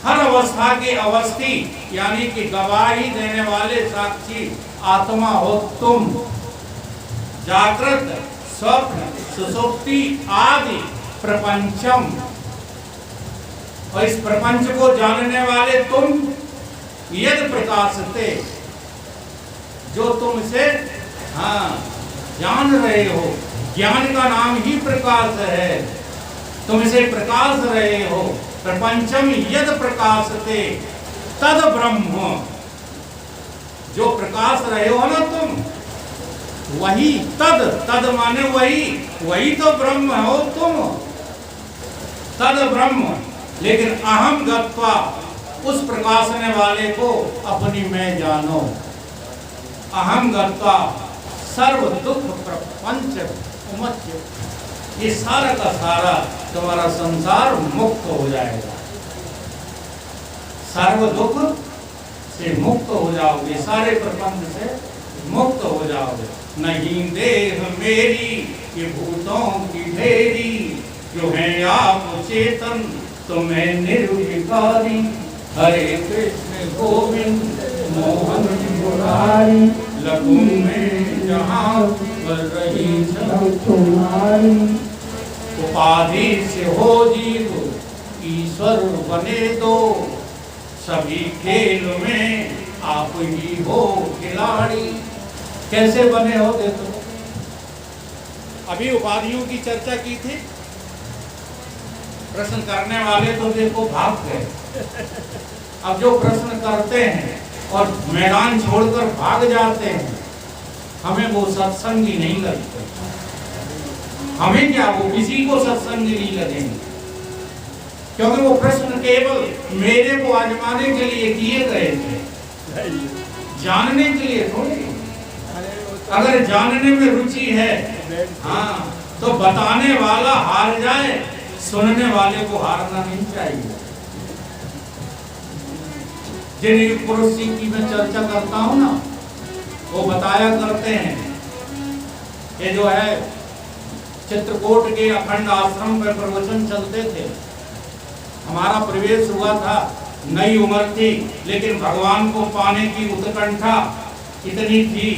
हर अवस्था की अवस्थी यानी कि गवाही देने वाले साक्षी आत्मा हो तुम। जागृत, स्वप्न, सुषुप्ति आदि प्रपंचम, और इस प्रपंच को जानने वाले तुम। यद प्रकाशते, जो तुमसे जान रहे हो, ज्ञान का नाम ही प्रकाश है, तुम इसे प्रकाश रहे हो। प्रपंचम यद प्रकाशते तद ब्रह्म, जो प्रकाश रहे हो ना तुम, वही तद, तद माने वही, वही तो ब्रह्म हो तुम, तद ब्रह्म। लेकिन अहम गत्वा, उस प्रकाशने वाले को अपनी मैं जानो। अहम गत्वा सर्व दुख प्रपंच उमच्य, ये सारा का सारा तुम्हारा संसार मुक्त हो जाएगा। सर्व दुख से मुक्त हो जाओगे, सारे प्रपंच से मुक्त हो जाओगे। नहीं देह मेरी ये भूतों की ढेरी, जो है आप चेतन तुम्हें निर्विकारी। हरे कृष्ण गोविंद मोहन मुरारी, लगू में जहाँ पर रही तुम्हारी। उपाधि से हो जीव ईश्वर बने दो, सभी खेल में आप ही हो खिलाड़ी। कैसे बने हो देखो। अभी उपाधियों की चर्चा की थी, प्रश्न करने वाले तो देखो भाग गए। अब जो प्रश्न करते हैं और मैदान छोड़कर भाग जाते हैं, हमें वो सत्संगी नहीं लगते। हमें क्या, वो किसी को सत्संगी नहीं लगेंगे, क्योंकि वो प्रश्न केवल मेरे को आजमाने के लिए किए गए थे, जानने के लिए थोड़ी। अगर जानने में रुचि है तो बताने वाला हार जाए, सुनने वाले को हारना नहीं चाहिए। जिन पुरुष की मैं चर्चा करता हूँ ना, वो बताया करते हैं, ये जो है चित्रकूट के अखंड आश्रम पर प्रवचन चलते थे। हमारा प्रवेश हुआ था, नई उम्र थी, लेकिन भगवान को पाने की उत्कंठा इतनी थी,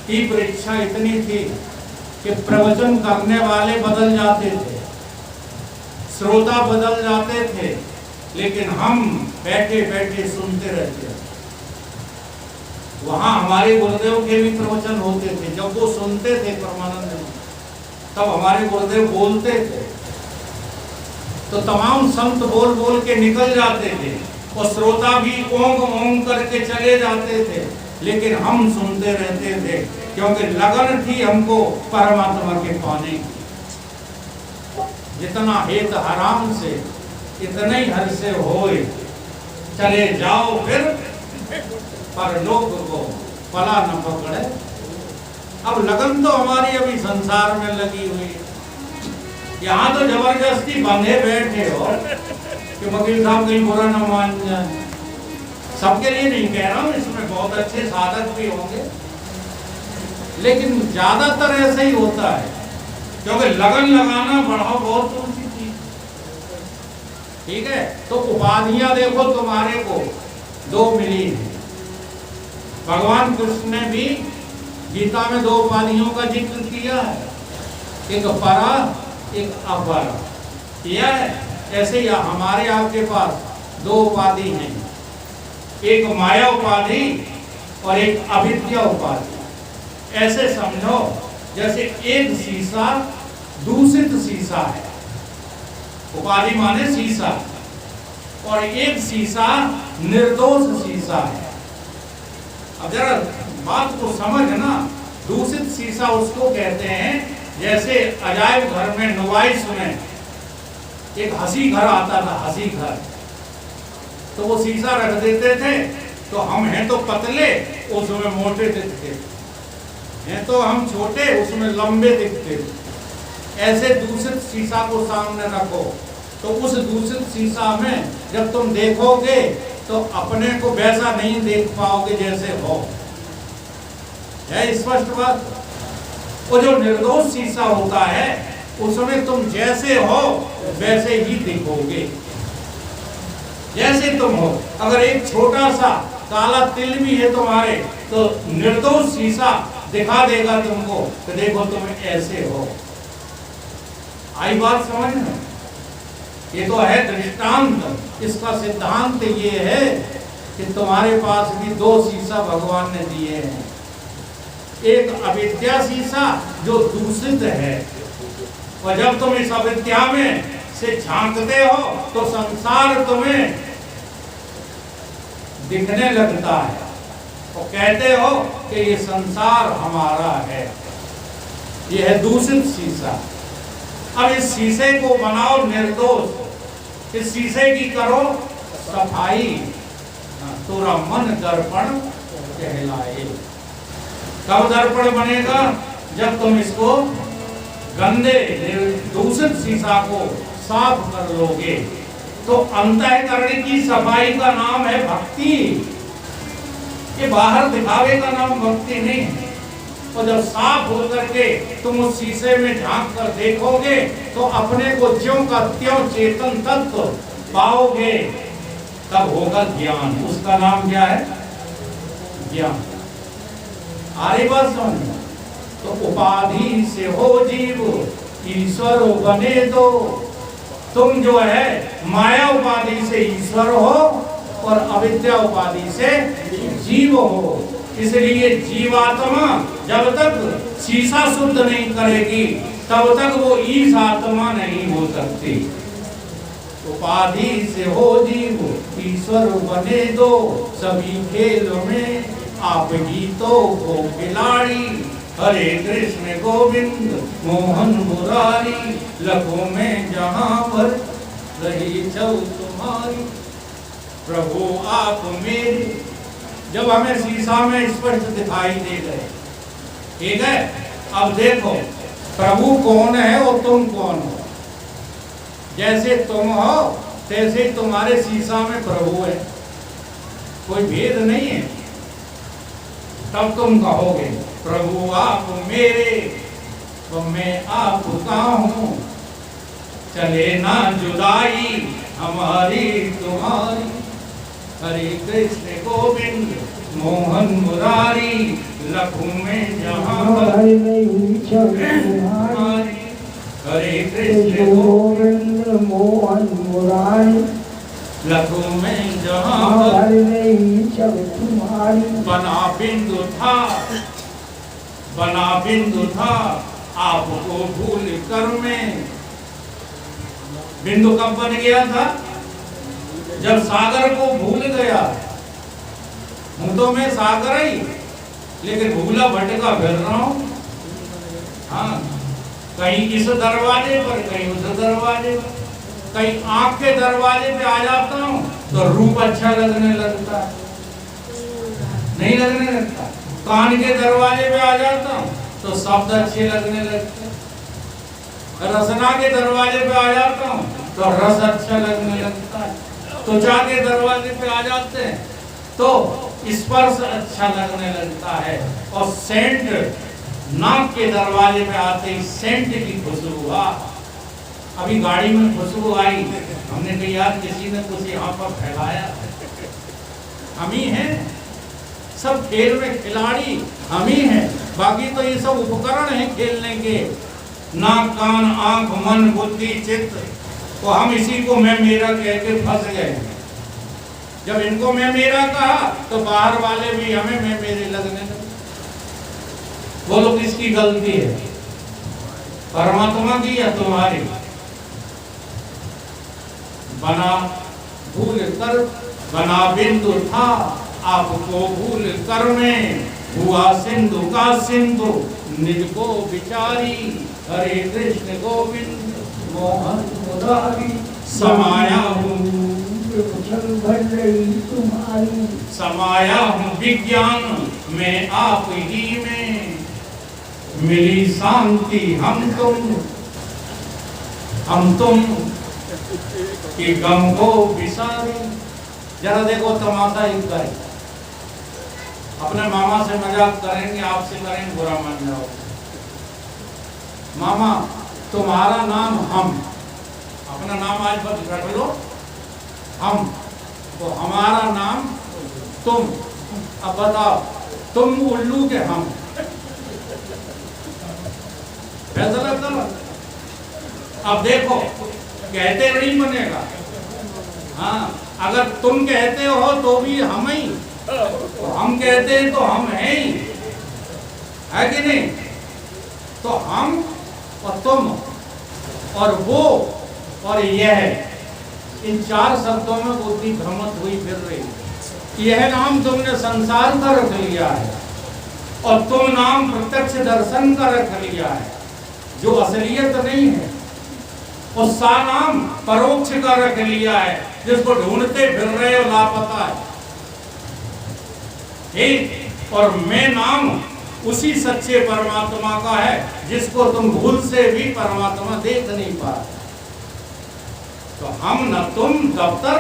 तीव्र इच्छा इतनी थी कि प्रवचन करने वाले बदल जाते थे, श्रोता बदल जाते थे, लेकिन हम बैठे बैठे सुनते रहते। वहां हमारे गुरुदेव के भी प्रवचन होते थे। जब वो सुनते थे परमानंद, तब हमारे गुरुदेव बोलते थे तो तमाम संत बोल बोल के निकल जाते थे, और श्रोता भी ओंग ओंग करके चले जाते थे, लेकिन हम सुनते रहते थे, क्योंकि लगन थी हमको परमात्मा के पाने की। जितना हेत हराम से इतने ही हर से होए, चले जाओ फिर परलोक को पला न पकड़े। अब लगन तो हमारी अभी संसार में लगी हुई है। यहाँ तो जबरदस्ती बंधे बैठे हो कि वकील साहब कहीं बुरा न मान जाए। सबके लिए नहीं कह रहा हूँ, इसमें बहुत अच्छे साधक भी होंगे, लेकिन ज्यादातर ऐसा ही होता है, क्योंकि लगन लगाना बढ़ाओ बहुत ऊंची चीज। ठीक है, तो उपाधियां देखो तुम्हारे को दो मिली है। भगवान कृष्ण ने भी गीता में दो उपाधियों का जिक्र किया है, एक परा एक अपरा किया है। ऐसे ही हमारे आपके पास दो उपाधि हैं, एक माया उपाधि और एक अविद्या उपाधि। ऐसे समझो जैसे एक शीशा दूषित शीशा है, उपाधि माने शीशा, और एक शीशा निर्दोष शीशा है। अब जरा बात को समझना, दूषित शीशा उसको कहते हैं जैसे अजायब घर में नुवाइश में एक हंसी घर आता था, हंसी घर, तो वो शीशा रख देते थे, तो हम हैं तो पतले, उसमें मोटे दिखते, हैं तो हम छोटे, उसमें लंबे दिखते। ऐसे दूषित शीशा को सामने रखो, तो उस दूषित शीशा में जब तुम देखोगे तो अपने को वैसा नहीं देख पाओगे जैसे हो। है स्पष्ट बात। वो जो निर्दोष शीशा होता है, उसमें तुम जैसे हो वैसे ही दिखोगे, जैसे तुम हो। अगर एक छोटा सा काला तिल भी है तुम्हारे तो निर्दोष शीशा दिखा देगा तुमको कि देखो तुम ऐसे हो। आई बात समझ में? ये तो है दृष्टांत। इसका सिद्धांत ये है कि तुम्हारे पास भी दो शीशा भगवान ने दिए हैं। एक अविद्या शीशा जो दूषित है, और जब तुम इस अविद्या में से झांकते हो तो संसार तुम्हें दिखने लगता है और कहते हो कि ये संसार हमारा है। यह है दूषित शीशा। अब इस शीशे को बनाओ निर्दोष, इस शीशे की करो सफाई, तेरा मन दर्पण कहलाए। कब दर्पण बनेगा? जब तुम इसको गंदे दूषित शीशा को साफ कर लोगे। तो अंतःकरण की सफाई का नाम है भक्ति। ये बाहर दिखावे का नाम भक्ति नहीं है। और जब साफ हो करके तुम उस शीशे में झांक कर देखोगे तो अपने को ज्यों का त्यों चेतन तत्व पाओगे, तब होगा ज्ञान। उसका नाम क्या है? ज्ञान। आरी बात समझ। तो उपाधि से हो जीव ईश्वर बने दो। तुम जो है माया उपाधि से ईश्वर हो और अविद्या उपाधि से जीव हो। इसलिए जीवात्मा जब तक शीशा शुद्ध नहीं करेगी तब तक वो ईश आत्मा नहीं हो सकती। उपाधि से हो जीव ईश्वर बने दो। सभी खेल में आप ही तो हो खिलाड़ी। हरे कृष्ण गोविंद मोहन मुरारी। लखों में जहां पर रही छौ तुम्हारी। प्रभु आप मेरे। जब हमें शीशा में स्पष्ट दिखाई दे गए, ठीक है। अब देखो प्रभु कौन है और तुम कौन हो। जैसे तुम हो तैसे तुम्हारे शीशा में प्रभु है, कोई भेद नहीं है। तब तुम कहोगे प्रभु आप मेरे तो मैं आपका हूँ। चले ना जुदाई हमारी तुम्हारी। हरे कृष्ण गोविंद मोहन मुरारी। लखों में जहाँ तुम्हारी। हरे कृष्ण गोविंद मोहन मुरारी। लखों में जहाँ तुम्हारी। बना बिंदु था आपको भूल कर में। बिंदु कब बन गया था? जब सागर को भूल गया। हूं तो मैं सागर ही, लेकिन भूला भटका फिर रहा हूं। हाँ, कहीं इस दरवाजे पर, कहीं उस दरवाजे पर। कहीं आंख के दरवाजे पे आ जाता हूँ तो रूप अच्छा लगने लगता है, नहीं लगने लगता। कान के दरवाजे पे आ जाता हूँ तो शब्द अच्छे लगने लगते हैं। रसना के दरवाजे पे आ जाता हूँ तो रस अच्छा लगने लगता है। त्वचा के दरवाजे पे आ जाते हैं तो स्पर्श अच्छा लगने लगता है। और सेंट, नाक के दरवाजे पे आते ही सेंट की खुशबू। अभी गाड़ी में खुशबू आई, हमने कहा यार किसी ने कुछ यहाँ पर फैलाया। हम ही हैं, सब खेल में खिलाड़ी हम ही हैं। बाकी तो ये सब उपकरण हैं खेलने के। नाक कान आंख मन बुद्धि चित्त, तो हम इसी को मैं मेरा कह के फंस गए। जब इनको मैं मेरा कहा तो बाहर वाले भी हमें मैं मेरे लगने लगे। बोलो किसकी गलती है? परमात्मा की या तुम्हारी? बना भूल कर, बना बिंदु था आपको भूल कर में। हुआ सिंधु का सिंधु निज को विचारी। हरे कृष्ण गोविंद मोहन मुरारी। समाया हूँ तुम्हारी। समाया हूँ विज्ञान में आप ही में। मिली शांति हम तुम कि गम को विसारी। जरा देखो तमाशा इनका है। अपने मामा से मजाक करेंगे, आपसे करेंगे, बुरा मान जाओ। मामा तुम्हारा नाम हम, अपना नाम आज बस रख लो हम, तो हमारा नाम तुम। अब बताओ, तुम उल्लू के हम, फैसला करो। अब देखो, कहते नहीं बनेगा। हाँ, अगर तुम कहते हो तो भी हम ही, तो हम कहते हैं तो हम हैं ही, है कि नहीं? तो हम और तुम और वो और यह, इन चार शब्दों में बुद्धि भ्रमित हुई फिर रही। यह नाम तुमने संसार का रख लिया है और तुम नाम प्रत्यक्ष दर्शन का रख लिया है, जो असलियत नहीं है। और सा नाम परोक्ष का रख लिया है, जिसको ढूंढते फिर रहे हो, लापता है। ठीक, और मैं नाम उसी सच्चे परमात्मा का है, जिसको तुम भूल से भी परमात्मा देख नहीं पा रहे। तो हम न तुम दफ्तर।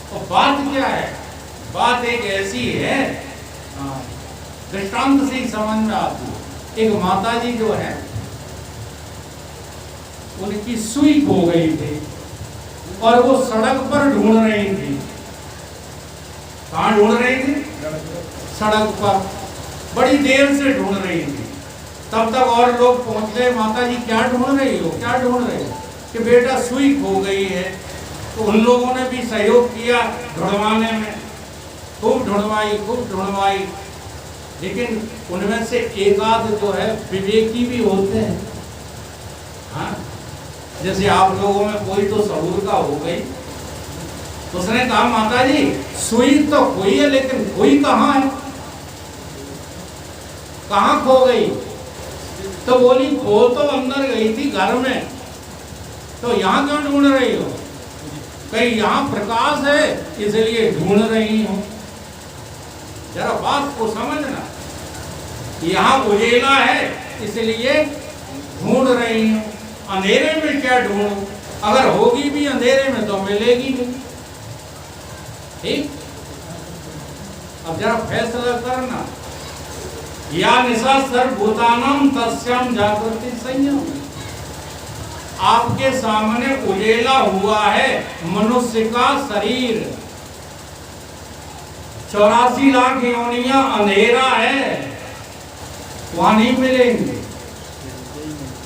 और बात क्या है? बात एक ऐसी है, दृष्टांत से ही समझ में आती है। एक माता जी जो है, उनकी सुई खो गई थी और वो सड़क पर ढूंढ रही थी। कहाँ ढूंढ रही थी? सड़क पर, बड़ी देर से ढूंढ रही थी। तब तक और लोग पहुंच गए, माता जी क्या ढूंढ रही हो, क्या ढूंढ रहे हो? कि बेटा सुई खो गई है। तो उन लोगों ने भी सहयोग किया ढूंढवाने में, खूब ढूंढवाई। लेकिन उनमें से एक आध जो है विवेकी भी होते हैं। हाँ, जैसे आप लोगों में कोई तो सहूर का हो गई, उसने कहा माता जी सुई तो खोई है, लेकिन खोई कहाँ है, कहाँ खो गई? तो बोली खो तो अंदर गई थी घर में, तो यहाँ क्यों ढूंढ रही हो? कहीं यहाँ प्रकाश है इसलिए ढूंढ रही हूँ। जरा बात को समझना, यहाँ उजेला है इसलिए ढूंढ रही हूँ। अंधेरे में क्या ढूंढूं? अगर होगी भी अंधेरे में तो मिलेगी नहीं। ठीक, अब जरा फैसला करना। या निशा सर्वभूतानां तस्याम जागृति संयम। आपके सामने उजेला हुआ है मनुष्य का शरीर, 84 लाख योनियां अंधेरा है, वहां नहीं मिलेंगे।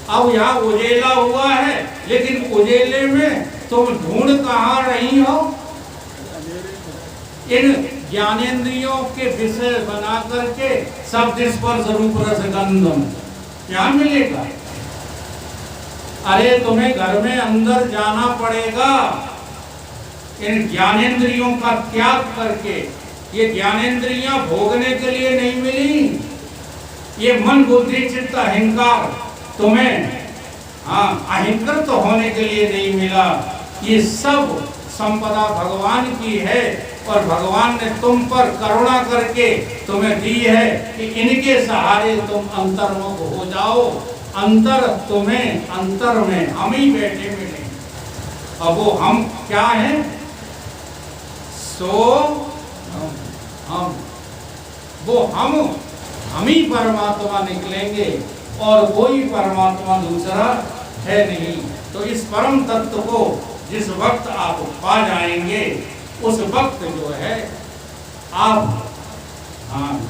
अब यहाँ उजेला हुआ है, लेकिन उजेले में तुम ढूंढ कहाँ रही हो? इन ज्ञानेंद्रियों के विषय बना करके शब्द स्पर्श रूप रस गंधम क्या मिलेगा? अरे तुम्हें घर में अंदर जाना पड़ेगा, इन ज्ञानेंद्रियों का त्याग करके। ये ज्ञानेंद्रियां भोगने के लिए नहीं मिली, ये मन बुद्धि चित्त अहंकार तुम्हें अहंकृत तो होने के लिए नहीं मिला। ये सब संपदा भगवान की है और भगवान ने तुम पर करुणा करके तुम्हें दी है कि इनके सहारे तुम अंतर्मुख हो जाओ। अंतर तुम्हें, अंतर में हम ही बैठे मिले। अब वो हम क्या है? सो हम, वो हम ही परमात्मा निकलेंगे और कोई परमात्मा दूसरा है नहीं। तो इस परम तत्व को जिस वक्त आप पा जाएंगे, उस वक्त जो है आप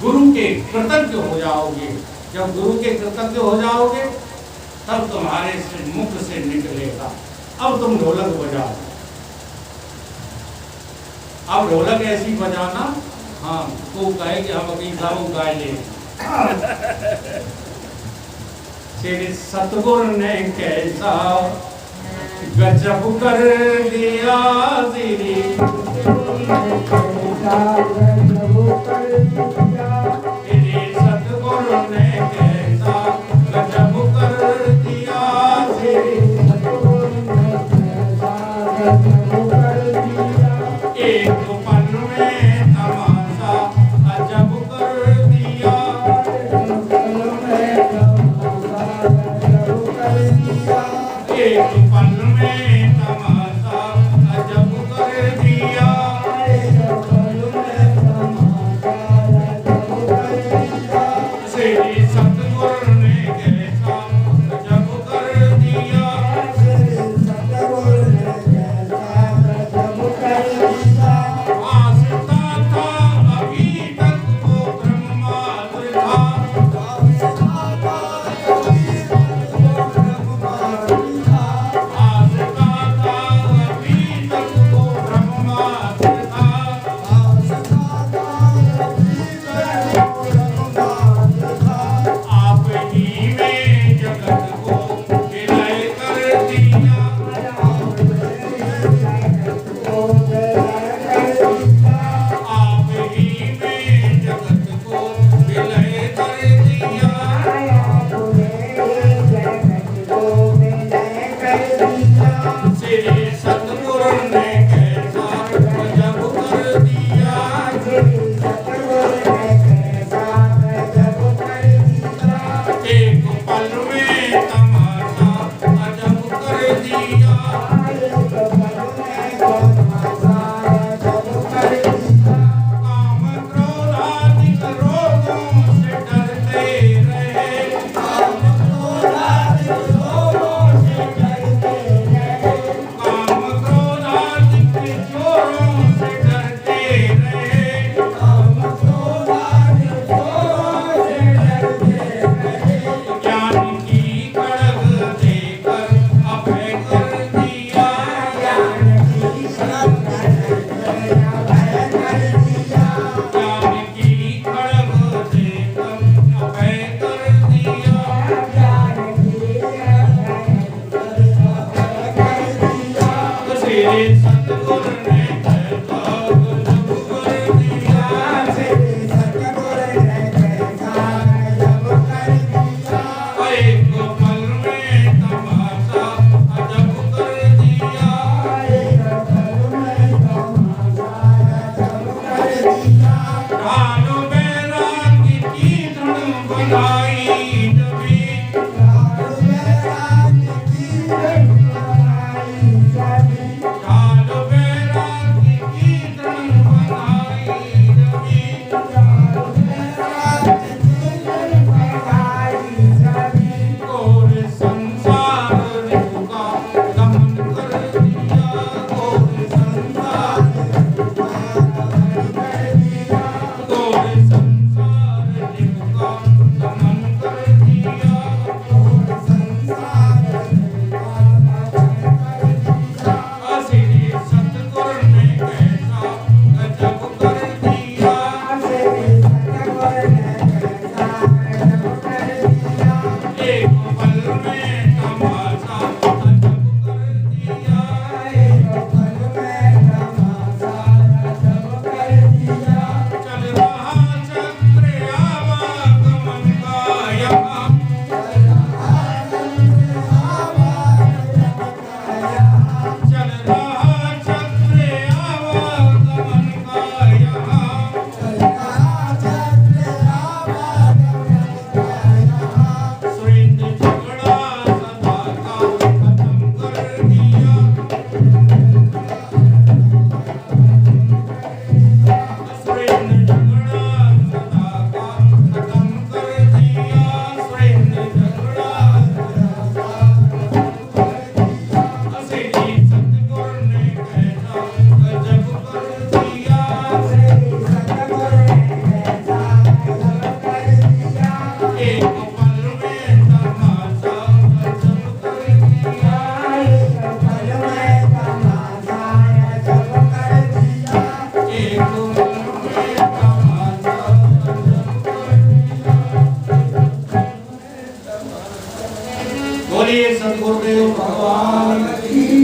गुरु के कृतज्ञ हो जाओगे। जब गुरु के कृतज्ञ हो जाओगे, तब तुम्हारे से मुख से निकलेगा, अब तुम ढोलक बजाओ। अब ढोलक ऐसी बजाना, तो कहे कि हम अभी गाँव गाय ले। श्री सतगुरु ने कैसा गजब कर दिया, श्री सतगुरु ने कैसा गजब कर दिया, एक पल में तमाशा अजब कर दिया, एक पल में तमाशा अजब कर दिया। श्री सतगुरु ने कैसा गजब कर पल में तमाशा अजब कर दिया। काम क्रोध आदि रोगों से डरते रहे। काम क्रोध आदि चोरों से डरते रहे। ज्ञान की कड़क देकर अभय कर दिया। ज्ञान की कड़क देकर अभय कर दिया। श्री सतगुरु ने कैसा गजब कर दिया। एक पल में तमाशा अजब कर दिया। ढालो बैरागी की धुन बनाई जबी। ढालो बैरागी की धुन बनाई जबी। घोर संसार का दमन कर दिया। घोर संसार का दमन कर दिया। श्री सतगुरु ने कैसा गजब कर दिया। एक पल में तमाशा अजब कर दिया। चल रहा चक्र आवागमन का यहाँ। चल रहा चक्र आवागमन का यहाँ। सुरेंद्र झगड़ा सदा का खत्म कर दिया। सुरेंद्र झगड़ा सदा का खत्म कर दिया। सुरेंद्र झगड़ा श्री सतगुरु ने कैसा गजब कर दिया। एक पल में तमाशा अजब कर दिया। एक पल में तमाशा अजब कर दिया। बोलिए सतगुरुदेव भगवान